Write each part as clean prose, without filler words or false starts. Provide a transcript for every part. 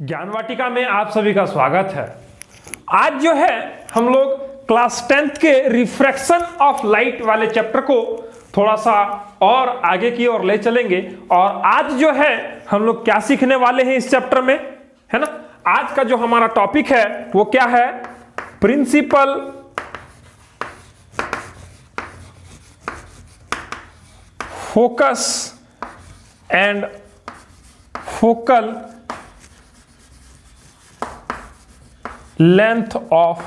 ज्ञान वाटिका में आप सभी का स्वागत है। आज जो है हम लोग क्लास 10th के रिफ्रैक्शन ऑफ लाइट वाले चैप्टर को थोड़ा सा और आगे की ओर ले चलेंगे। और आज जो है हम लोग क्या सीखने वाले हैं इस चैप्टर में, है ना। आज का जो हमारा टॉपिक है वो क्या है, principal focus and focal length of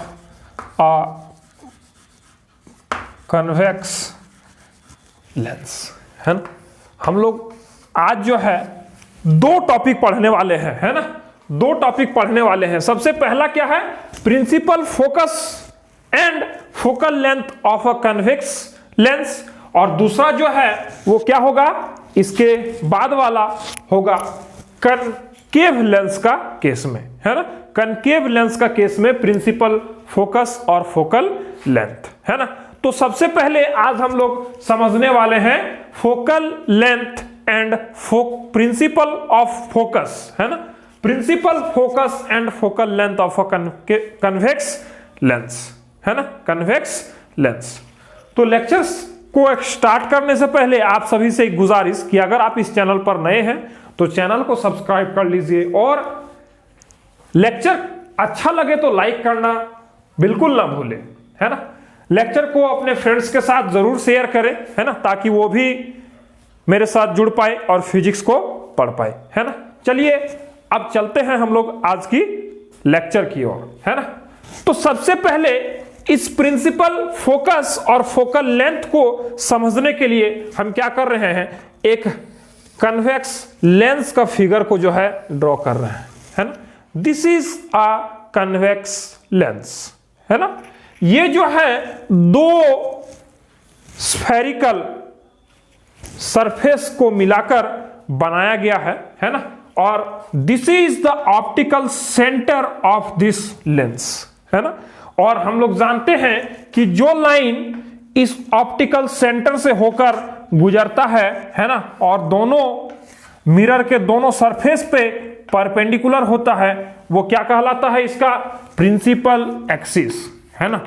a convex lens, है ना। हम लोग आज जो है दो टॉपिक पढ़ने वाले हैं, है ना। दो टॉपिक पढ़ने वाले हैं। सबसे पहला क्या है, principal focus and focal length of a convex lens, और दूसरा जो है वो क्या होगा, इसके बाद वाला होगा कनकेव लेंस का केस में, है ना। कनकेव लेंस का केस में प्रिंसिपल फोकस और फोकल लेंथ, है ना। तो सबसे पहले आज हम लोग समझने वाले हैं focal length and principal of focus, है ना। Principal focus and focal length of a convex lens, है ना, कन्वेक्स लेंस। तो लेक्चर्स को स्टार्ट करने से पहले आप सभी से एक गुजारिश कि अगर आप इस चैनल पर नए हैं तो चैनल को सब्सक्राइब कर लीजिए, और लेक्चर अच्छा लगे तो लाइक करना बिल्कुल ना भूलें, है ना। लेक्चर को अपने फ्रेंड्स के साथ जरूर शेयर करें, है ना, ताकि वो भी मेरे साथ जुड़ पाए और फिजिक्स को पढ़ पाए, है ना। चलिए अब चलते हैं हम लोग आज की लेक्चर की ओर, है ना। तो सबसे पहले इस प्रिंसिपल फोकस और फोकल लेंथ को समझने के लिए हम क्या कर रहे हैं, एक कन्वेक्स लेंस का फिगर को जो है ड्रॉ कर रहे हैं, है ना। This is a convex lens, है ना। ये जो है दो स्फेरिकल सरफेस को मिलाकर बनाया गया है ना। और this is the optical centre of this lens, है ना। और हम लोग जानते हैं कि जो लाइन इस ऑप्टिकल सेंटर से होकर गुजरता है ना, और दोनों मिरर के दोनों सरफेस पे परपेंडिकुलर होता है, वो क्या कहलाता है, इसका प्रिंसिपल एक्सिस, है ना।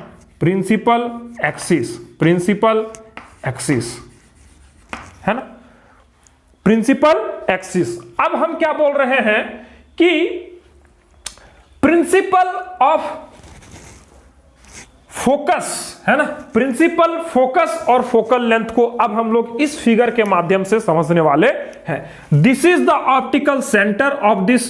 प्रिंसिपल एक्सिस, प्रिंसिपल एक्सिस, है ना, प्रिंसिपल एक्सिस। अब हम क्या बोल रहे हैं कि प्रिंसिपल ऑफ फोकस, है ना, प्रिंसिपल फोकस और फोकल लेंथ को अब हम लोग इस फिगर के माध्यम से समझने वाले हैं। This is the optical centre of this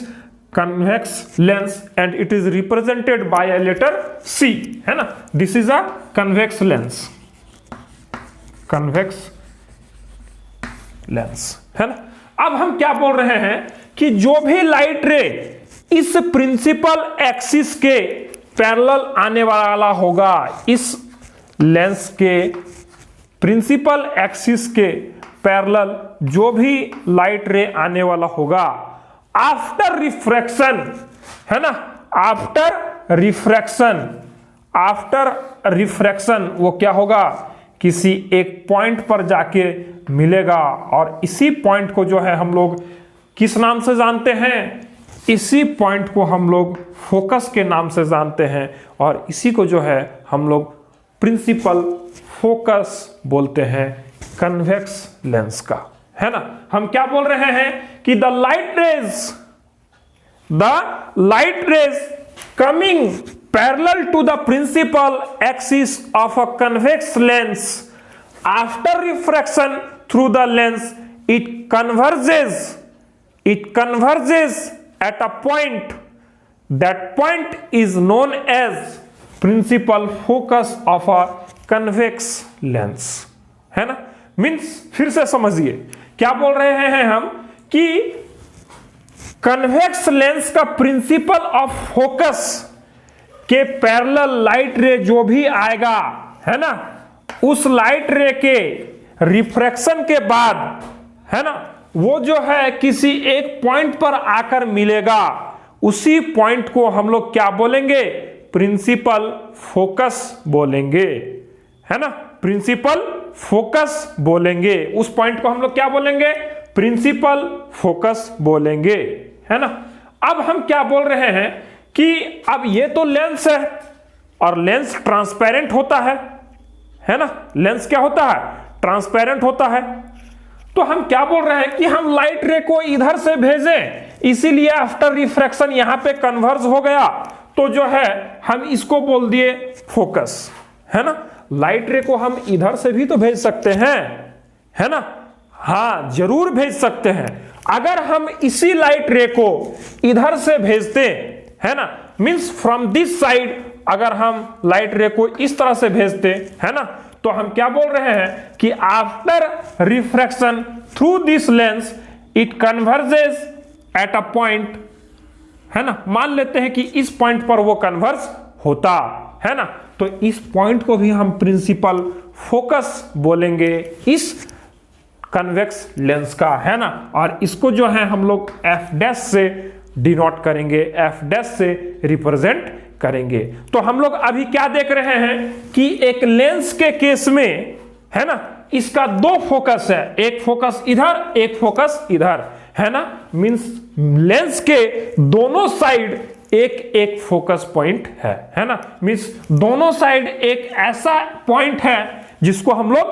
convex lens and it is represented by a letter C, है ना। This is a convex lens, convex lens, है ना। अब हम क्या बोल रहे हैं कि जो भी लाइट रे इस प्रिंसिपल एक्सिस के पैरेलल आने वाला होगा, इस लेंस के प्रिंसिपल एक्सिस के पैरेलल जो भी लाइट रे आने वाला होगा, आफ्टर रिफ्रैक्शन, है ना, आफ्टर रिफ्रैक्शन, आफ्टर रिफ्रैक्शन वो क्या होगा, किसी एक पॉइंट पर जाके मिलेगा। और इसी पॉइंट को जो है हम लोग किस नाम से जानते हैं, इसी पॉइंट को हम लोग फोकस के नाम से जानते हैं, और इसी को जो है हम लोग प्रिंसिपल फोकस बोलते हैं कन्वेक्स लेंस का, है ना। हम क्या बोल रहे हैं कि the light rays coming parallel to the principal axis of a convex lens after refraction through the lens it converges at a point. That point is known as principal focus of a convex lens, है ना। Means फिर से समझिए क्या बोल रहे हैं हम कि कन्वेक्स लेंस का प्रिंसिपल ऑफ फोकस के पैरेलल लाइट रे जो भी आएगा, है ना, उस लाइट रे के रिफ्रैक्शन के बाद, है ना, वो जो है किसी एक पॉइंट पर आकर मिलेगा, उसी पॉइंट को हम लोग क्या बोलेंगे, प्रिंसिपल फोकस बोलेंगे, है ना। प्रिंसिपल फोकस बोलेंगे, उस पॉइंट को हम लोग क्या बोलेंगे, प्रिंसिपल फोकस बोलेंगे, है ना। अब हम क्या बोल रहे हैं कि अब ये तो लेंस है और लेंस ट्रांसपेरेंट होता है ना, लेंस क्या होता है, ट्रांसपेरेंट होता है। तो हम क्या बोल रहे हैं कि हम लाइट रे को इधर से भेजें, इसीलिए आफ्टर रिफ्रैक्शन यहां पे कन्वर्ज हो गया, तो जो है हम इसको बोल दिए फोकस, है ना। लाइट रे को हम इधर से भी तो भेज सकते हैं, है ना, हाँ जरूर भेज सकते हैं। अगर हम इसी लाइट रे को इधर से भेजते, है ना, मींस फ्रॉम दिस साइड अगर हम लाइट रे को इस तरह से भेजते, है ना, तो हम क्या बोल रहे हैं कि after refraction through this lens it converges eight a point, है ना, मान लेते हैं कि इस पॉइंट पर वो कन्वर्ज होता है ना, तो इस पॉइंट को भी हम प्रिंसिपल फोकस बोलेंगे इस कन्वेक्स लेंस का, है ना। और इसको जो है हम लोग एफ डैश से डिनोट करेंगे, एफ डैश से रिप्रेजेंट करेंगे। तो हम लोग अभी क्या देख रहे हैं कि एक लेंस के केस में, है ना, इसका दो फोकस है, एक फोकस इधर एक फोकस इधर, है ना, मींस लेंस के दोनों साइड एक एक फोकस पॉइंट है ना, मींस दोनों साइड एक ऐसा पॉइंट है जिसको हम लोग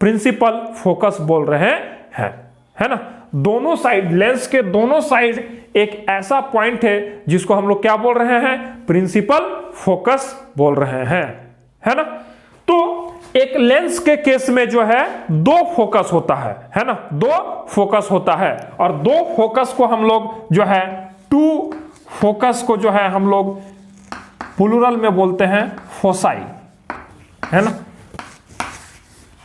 प्रिंसिपल फोकस बोल रहे हैं, है ना। दोनों साइड, लेंस के दोनों साइड एक ऐसा पॉइंट है जिसको हम लोग क्या बोल रहे हैं, प्रिंसिपल फोकस बोल रहे हैं, है ना। तो एक लेंस के केस में जो है दो फोकस होता है ना, दो फोकस होता है, और दो फोकस को हम लोग जो है, टू फोकस को जो है हम लोग प्लूरल में बोलते हैं फोसाई, है ना,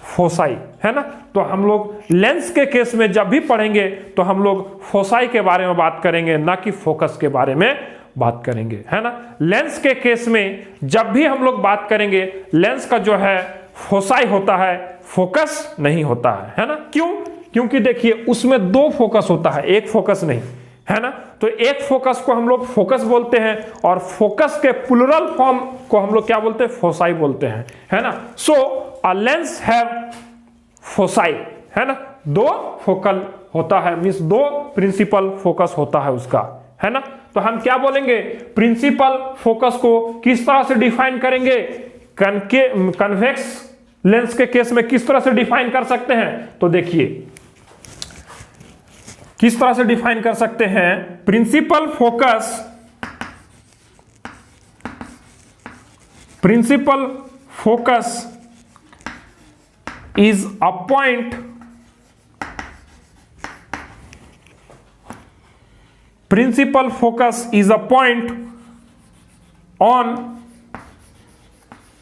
फोसाई, है ना। तो हम लोग लेंस के केस में जब भी पढ़ेंगे तो हम लोग फोसाई के बारे में बात करेंगे, ना कि फोकस के बारे में बात करेंगे, है ना। लेंस के केस में जब भी हम लोग बात करेंगे, लेंस का जो है फोसाई होता है, फोकस नहीं होता है ना। क्यों? क्योंकि देखिए उसमें दो फोकस होता है, एक फोकस नहीं, है ना। तो एक फोकस को हम लोग फोकस बोलते हैं और फोकस के प्लूरल फॉर्म को हम लोग क्या बोलते हैं, फोसाई बोलते हैं, है ना। सो अ लेंस हैव फोसाई, है ना, दो फोकल होता है, मींस दो प्रिंसिपल फोकस होता है उसका, है ना। तो हम क्या बोलेंगे, प्रिंसिपल फोकस को किस तरह से डिफाइन करेंगे, कन्वेक्स लेंस के केस में किस तरह से डिफाइन कर सकते हैं, तो देखिए किस तरह से डिफाइन कर सकते हैं। Principal focus is a point, principal focus is a point on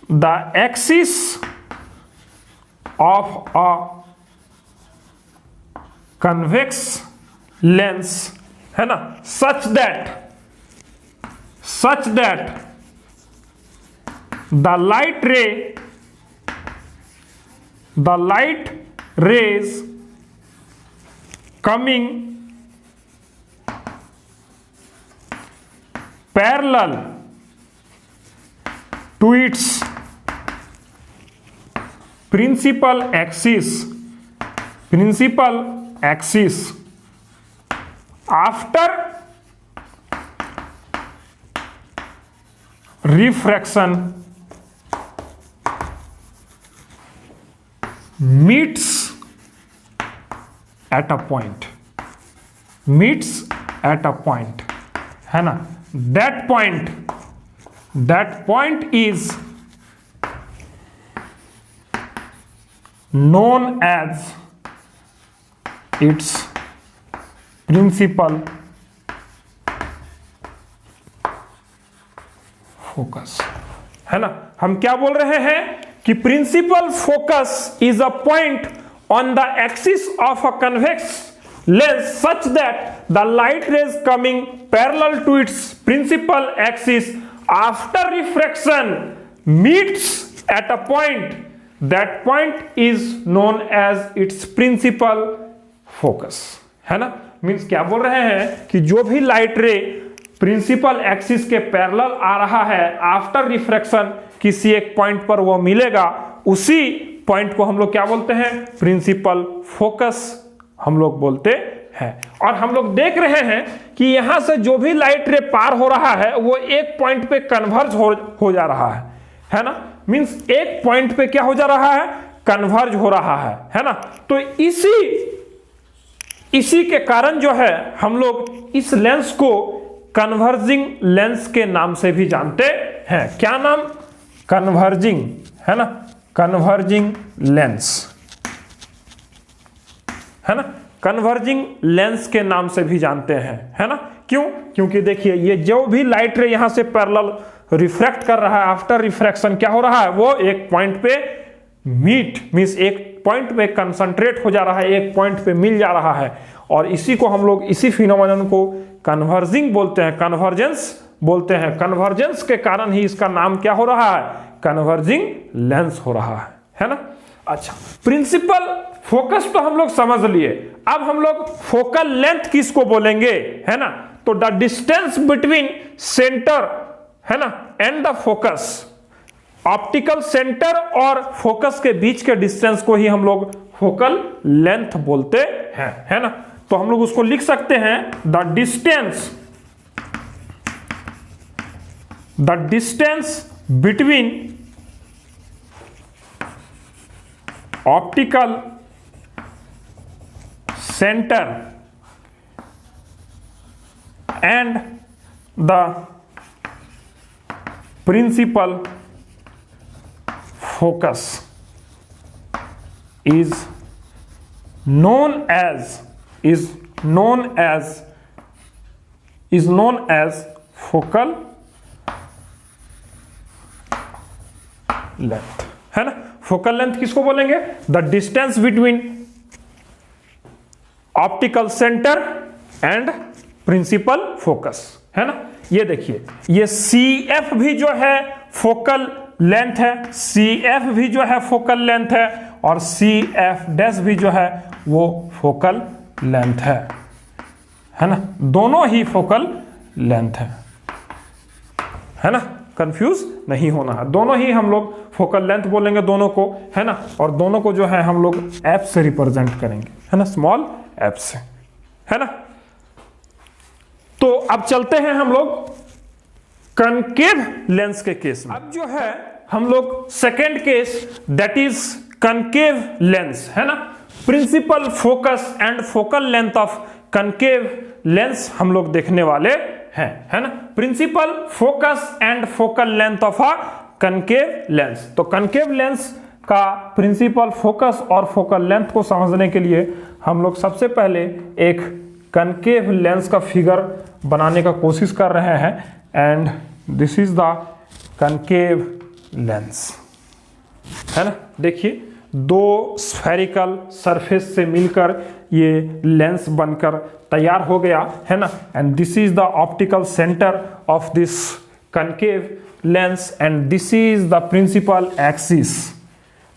the axis of a convex lens, है ना, such that the light rays coming parallel to its principal axis after refraction meets at a point, है ना। that point is known as its principal focus, है ना। हम क्या बोल रहे हैं कि principal focus is a point on the axis of a convex lens such that the light rays coming parallel to its principal axis after refraction meets at a point, that point is known as its principal focus, है ना। Means क्या बोल रहे हैं कि जो भी light रे प्रिंसिपल एक्सिस के पैरेलल आ रहा है, आफ्टर रिफ्रैक्शन किसी एक पॉइंट पर वो मिलेगा, उसी पॉइंट को हम लोग क्या बोलते हैं, प्रिंसिपल फोकस हम लोग बोलते है। और हम लोग देख रहे हैं कि यहां से जो भी लाइट रे पार हो रहा है वो एक पॉइंट पे कन्वर्ज हो जा रहा है ना। मींस एक पॉइंट पे क्या हो जा रहा है, कन्वर्ज हो रहा है ना। तो इसी के कारण जो है हम लोग इस लेंस को कन्वर्जिंग लेंस के नाम से भी जानते हैं। क्या नाम, कन्वर्जिंग, है ना, कन्वर्जिंग लेंस, है ना, कन्वर्जिंग लेंस के नाम से भी जानते हैं, है ना। क्यों, क्योंकि देखिए ये जो भी लाइट रे यहां से पैरेलल रिफ्रैक्ट कर रहा है, आफ्टर रिफ्रैक्शन क्या हो रहा है, वो एक पॉइंट पे मींस एक पॉइंट पे कंसंट्रेट हो जा रहा है, एक पॉइंट पे मिल जा रहा है। और इसी को हम लोग, इसी फिनोमेनन को कन्वर्जिंग बोलते हैं, कन्वर्जेंस बोलते हैं। कन्वर्जेंस के कारण ही इसका नाम क्या हो रहा है, कन्वर्जिंग लेंस हो रहा है ना। अच्छा, प्रिंसिपल फोकस तो हम लोग समझ लिए, अब हम लोग फोकल लेंथ किसको बोलेंगे, है ना। तो द डिस्टेंस बिटवीन सेंटर, है ना, and the focus, optical centre और फोकस के बीच के डिस्टेंस को ही हम लोग फोकल लेंथ बोलते हैं, है ना। तो हम लोग उसको लिख सकते हैं the distance between optical centre and the principal focus is known as focal length, है ना। फोकल लेंथ किसको बोलेंगे, the distance between optical centre and principal focus, है ना। ये देखिए, ये CF भी जो है फोकल लेंथ है, CF भी जो है फोकल लेंथ है, और CF डैश भी जो है वो फोकल लेंथ है ना। दोनों ही फोकल लेंथ है ना। कंफ्यूज नहीं होना है, दोनों ही हम लोग फोकल लेंथ बोलेंगे दोनों को, है ना। और दोनों को जो है हम लोग F से रिप्रेजेंट करेंगे, है ना, स्मॉल f से, है ना। तो अब चलते हैं हम लोग कनकेव लेंस के केस में। अब जो है हम लोग second case, that is concave lens, है ना। Principal focus and focal length of concave lens हम लोग देखने वाले हैं, है ना। Principal focus and focal length of a concave lens. तो कनकेव लेंस का प्रिंसिपल फोकस और फोकल लेंथ को समझने के लिए हम लोग सबसे पहले एक कनकेव लेंस का फिगर बनाने का कोशिश कर रहे हैं। And this is the concave lens, है ना। देखिए, दो स्फेरिकल सरफेस से मिलकर ये लेंस बनकर तैयार हो गया, है ना। And this is the optical centre of this concave lens and this is the principal axis.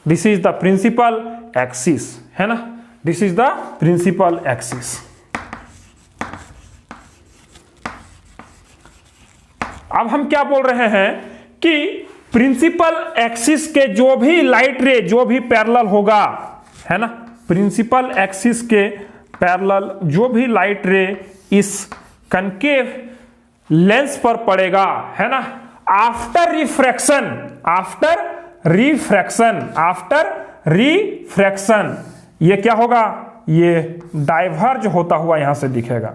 This is the principal axis, है ना। This is the principal axis. अब हम क्या बोल रहे हैं कि प्रिंसिपल एक्सिस के जो भी लाइट रे जो भी पैरेलल होगा, है ना, प्रिंसिपल एक्सिस के पैरेलल जो भी लाइट रे इस कनकेव लेंस पर पड़ेगा, है ना, आफ्टर रिफ्रैक्शन ये क्या होगा, ये डाइवर्ज होता हुआ यहां से दिखेगा,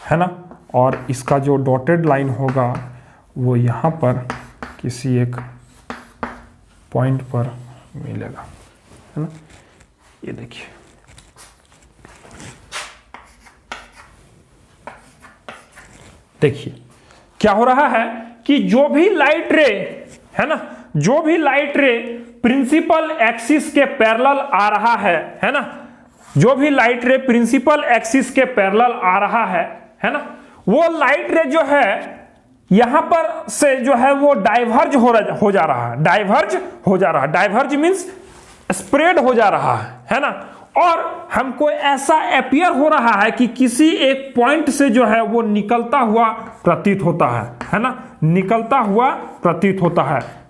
है ना। और इसका जो डॉटेड लाइन होगा वो यहां पर किसी एक पॉइंट पर मिलेगा, है ना। ये देखिए, देखिए क्या हो रहा है कि जो भी लाइट रे, है ना, जो भी लाइट रे प्रिंसिपल एक्सिस के पैरेलल आ रहा है ना, जो भी लाइट रे प्रिंसिपल एक्सिस के पैरेलल आ रहा है ना, वो लाइट रे जो है यहां पर से जो है वो डाइवर्ज हो जा रहा है, डाइवर्ज मींस स्प्रेड हो जा रहा है ना। और हमको ऐसा अपीयर हो रहा है कि किसी एक पॉइंट से जो है वो निकलता हुआ प्रतीत होता है ना, निकलता हुआ प्रतीत होता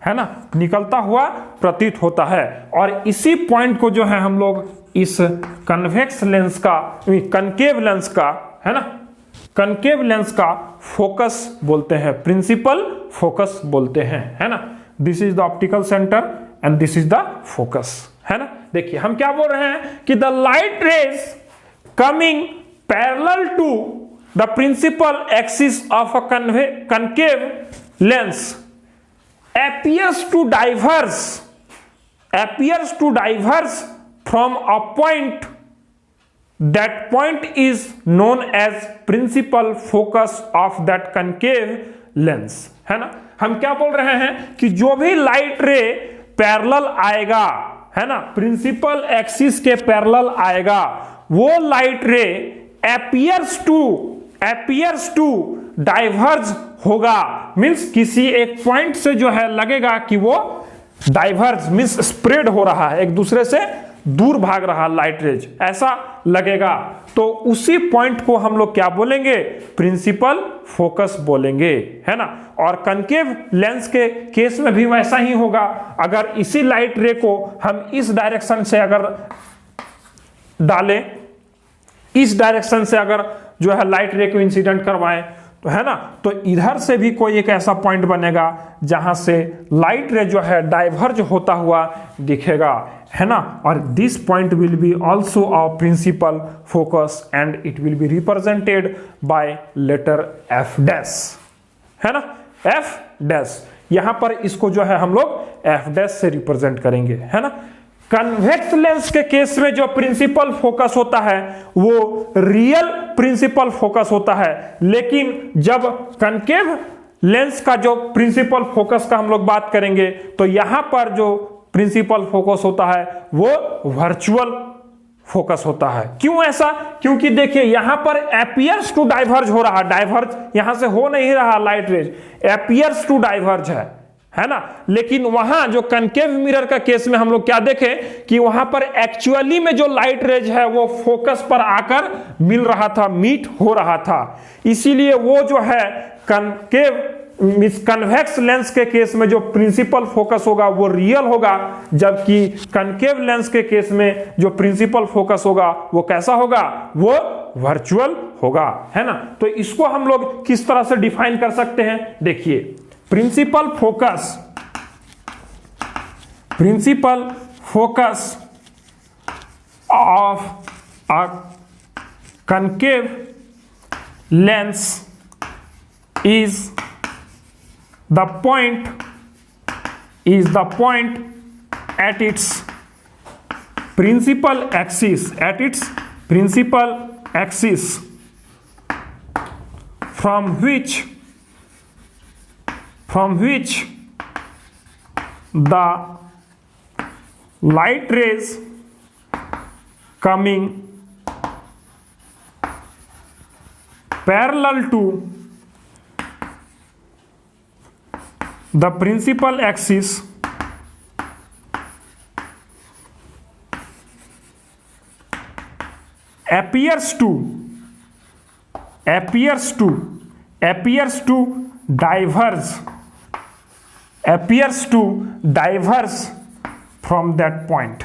है ना, निकलता हुआ प्रतीत होता है। और इसी पॉइंट को जो है हम लोग इस कन्वेक्स लेंस का, कनकेव लेंस का, है ना, कनकेव लेंस का फोकस बोलते हैं, प्रिंसिपल फोकस बोलते हैं, है ना। This is the optical centre and this is the focus, है ना। देखिए हम क्या बोल रहे हैं कि the light rays coming parallel to the principal axis of a concave lens appears to diverge from a point. That point is known as principal focus of that concave lens, है ना। हम क्या बोल रहे हैं कि जो भी लाइट रे पैरेलल आएगा, है ना, प्रिंसिपल एक्सिस के पैरेलल आएगा, वो लाइट रे appears to डाइवर्ज होगा, मींस किसी एक पॉइंट से जो है लगेगा कि वो डाइवर्ज मींस स्प्रेड हो रहा है, एक दूसरे से दूर भाग रहा लाइट रेज, ऐसा लगेगा। तो उसी पॉइंट को हम लोग क्या बोलेंगे, प्रिंसिपल फोकस बोलेंगे, है ना। और कनकेव लेंस के केस में भी वैसा ही होगा। अगर इसी लाइट रे को हम इस डायरेक्शन से अगर डालें, इस डायरेक्शन से अगर जो है लाइट रे को इंसिडेंट करवाएं, तो है ना, तो इधर से भी कोई एक ऐसा पॉइंट बनेगा जहां से लाइट रे जो है डाइवर्ज होता हुआ दिखेगा, है ना। और this point will be also a principal focus and it will be represented by letter F dash, है ना, एफ डैश। यहां पर इसको जो है हम लोग एफ डैश से रिप्रेजेंट करेंगे, है ना। कन्वेक्स लेंस के केस में जो प्रिंसिपल फोकस होता है वो रियल प्रिंसिपल फोकस होता है, लेकिन जब कनकेव लेंस का जो प्रिंसिपल फोकस का हम लोग बात करेंगे तो यहां पर जो प्रिंसिपल फोकस होता है वो वर्चुअल फोकस होता है। क्यों ऐसा? क्योंकि देखिए यहां पर अपीयर्स टू डाइवर्ज हो रहा, डाइवर्ज यहां से हो नहीं रहा light rays, appears to diverge है ना। लेकिन वहां जो कनकेव मिरर का केस में हम लोग क्या देखें कि वहां पर एक्चुअली में जो लाइट रेज है वो फोकस पर आकर मिल रहा था, मीट हो रहा था। इसीलिए वो जो है कन्वेक्स लेंस के केस में जो प्रिंसिपल फोकस होगा वो रियल होगा, जबकि कनकेव लेंस के केस में जो प्रिंसिपल फोकस होगा वो कैसा होगा, वो वर्चुअल होगा, है ना। तो इसको हम लोग किस तरह से डिफाइन कर सकते हैं, देखिए principal focus of a concave lens is the point at its principal axis from which the light rays coming parallel to the principal axis appears to diverge from that point,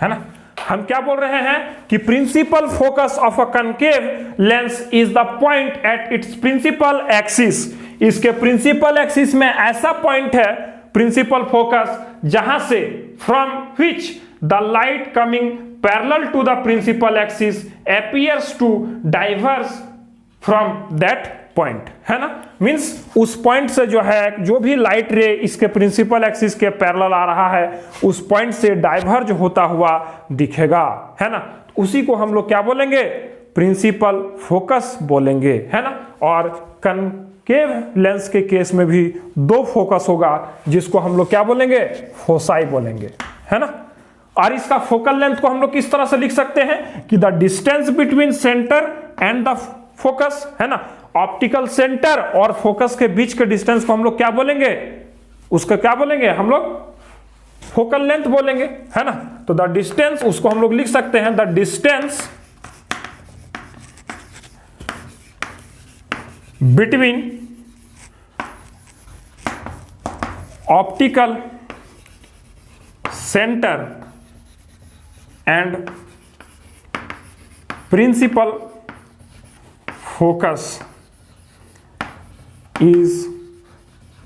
है ना। हम क्या बोल रहे हैं कि principal focus of a concave lens is the point at its principal axis. इसके principal axis में ऐसा पॉइंट है प्रिंसिपल फोकस जहां से from which the light coming parallel to the principal axis appears to diverge from that point, है ना। Means उस point से जो है जो भी लाइट रे इसके प्रिंसिपल एक्सिस के पैरेलल आ रहा है उस पॉइंट से डाइवर्ज होता हुआ दिखेगा, है ना। उसी को हम लोग क्या बोलेंगे, प्रिंसिपल फोकस बोलेंगे, है ना। और कनकेव लेंस के केस में भी दो फोकस होगा जिसको हम लोग क्या बोलेंगे, फोसाई बोलेंगे, है ना। और इसका फोकल लेंथ को हम लोग किस तरह से लिख सकते हैं कि the distance between centre and the focus, है ना। ऑप्टिकल सेंटर और फोकस के बीच के डिस्टेंस को हम लोग क्या बोलेंगे, उसका क्या बोलेंगे हम लोग, फोकल लेंथ बोलेंगे, है ना। तो द डिस्टेंस, उसको हम लोग लिख सकते हैं the distance between optical centre and principal focus is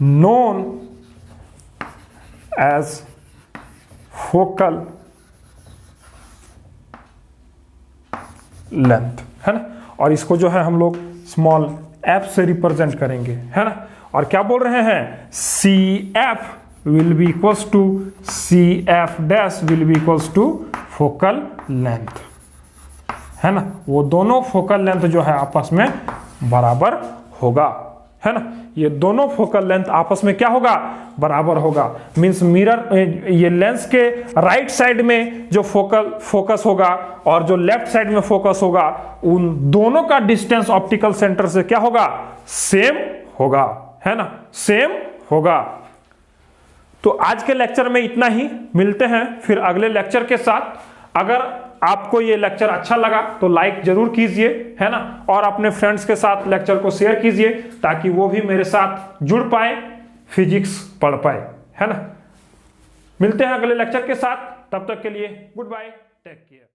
known as focal length, है ना। और इसको जो है हम लोग स्मॉल f से रिप्रेजेंट करेंगे, है ना। और क्या बोल रहे हैं, C F will be equals to C F dash will be equals to focal length, है ना। वो दोनों फोकल लेंथ जो है आपस में बराबर होगा, है ना। ये दोनों फोकल लेंथ आपस में क्या होगा, बराबर होगा। मींस मिरर, ये लेंस के राइट साइड में जो फोकस होगा और जो लेफ्ट साइड में फोकस होगा, उन दोनों का डिस्टेंस ऑप्टिकल सेंटर से क्या होगा, सेम होगा, है ना, सेम होगा। तो आज के लेक्चर में इतना ही, मिलते हैं फिर अगले लेक्चर के साथ। अगर आपको ये लेक्चर अच्छा लगा तो लाइक जरूर कीजिए, है ना, और अपने फ्रेंड्स के साथ लेक्चर को शेयर कीजिए ताकि वो भी मेरे साथ जुड़ पाए, फिजिक्स पढ़ पाए, है ना। मिलते हैं अगले लेक्चर के साथ, तब तक के लिए गुड बाय, टेक केयर।